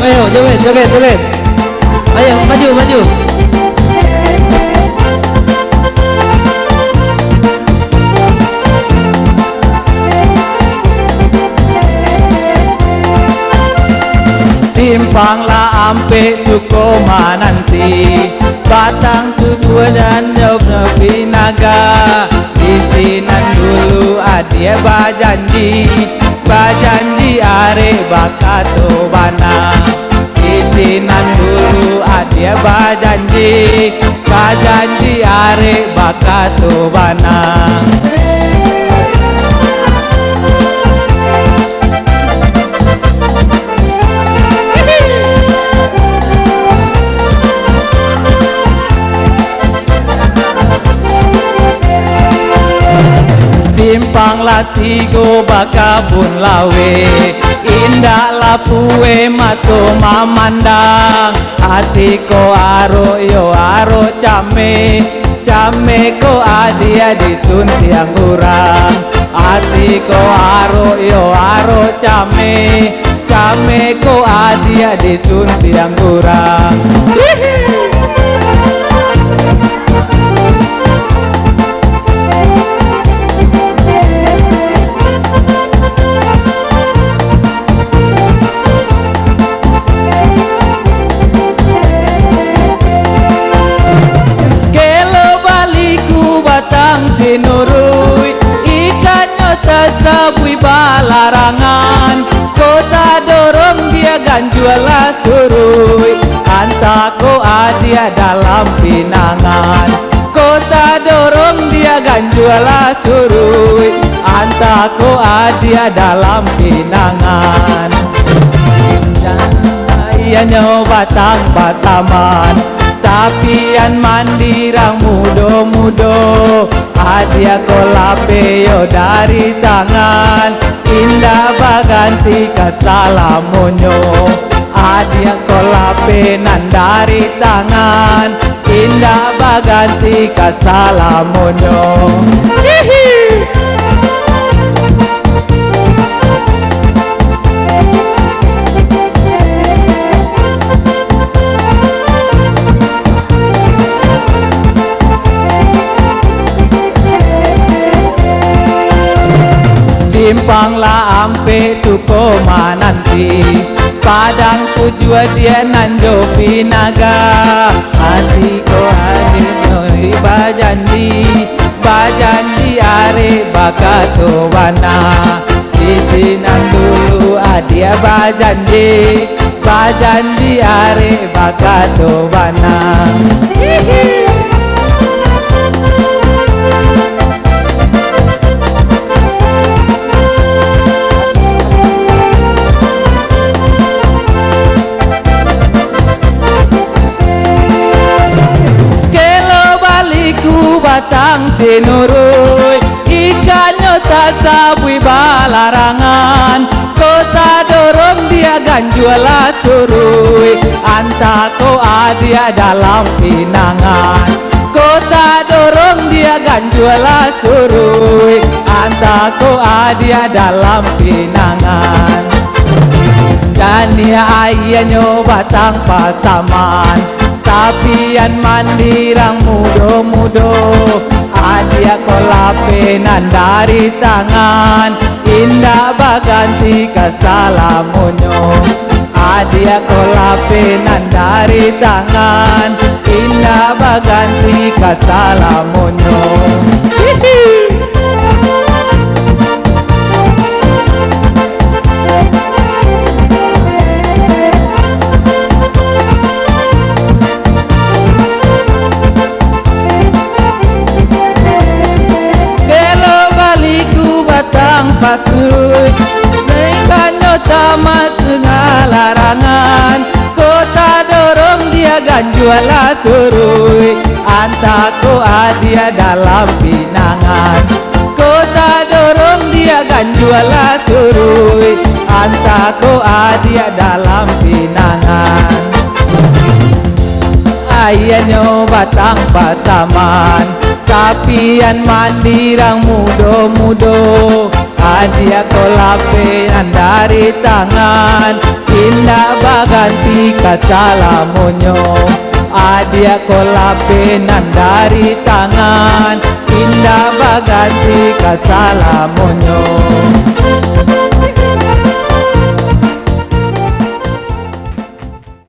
ayo joget joget joget. Ayo maju maju. Simpanglah ampe Sukoma nanti, Batang Tutua dan Nepi Naga. Isinan dulu adia bajanji, bajanji are bakato bana. Isinan dulu adia bajanji, bajanji are bakato bana. Simpanglah tigo bakabun lawe, indahlah pue mato mamandang. Hati ko aro yo aro came, came ko adia disuntiang urang. Hati ko aro yo aro came, came ko adia disuntiang urang. Sinurui ikan nyota sabui balarangan, kota dorong dia ganjuala surui, antako adia dalam pinangan. Kota dorong dia ganjuala surui, antako adia dalam pinangan. Ianya batang bataman, tapian mandirang mudo-mudo. Adia kolape yo dari tangan, indah baganti kasalamonyo. Adia kolape nan dari tangan, indah baganti kasalamonyo. Simpanglah ampe Sukoma nanti, Padang tujuan dia nanjo pinaga. Hati ko ade nyori bajanji, bajanji are bakato wana. Isinan dulu adia bajanji, bajanji are bakato wana. Batang sinurui ikan nyota sabui balarangan, kota dorong dia ganjuala surui, antako adia dalam pinangan. Kota dorong dia ganjuala surui, antako adia dalam pinangan. Jania ayanyo batang pasaman, tapian mandirang mudo-mudo. Adia kolape nan dari tangan, indah baganti kasalamonyo. Adia kolape nan dari tangan, indah baganti kasalamonyo. Pasui mereka nyota tengah larangan, kota dorong dia ganjuala surui, antako adia dalam pinangan. Kota dorong dia ganjuala surui, antako adia dalam pinangan. Ayanyo batang pasaman, tapian mandirang mudo-mudo. Adia kolape nan dari tangan, Indah baganti kasalamonyo, adia kolapenan dari tangan. Indah baganti kasalamonyo.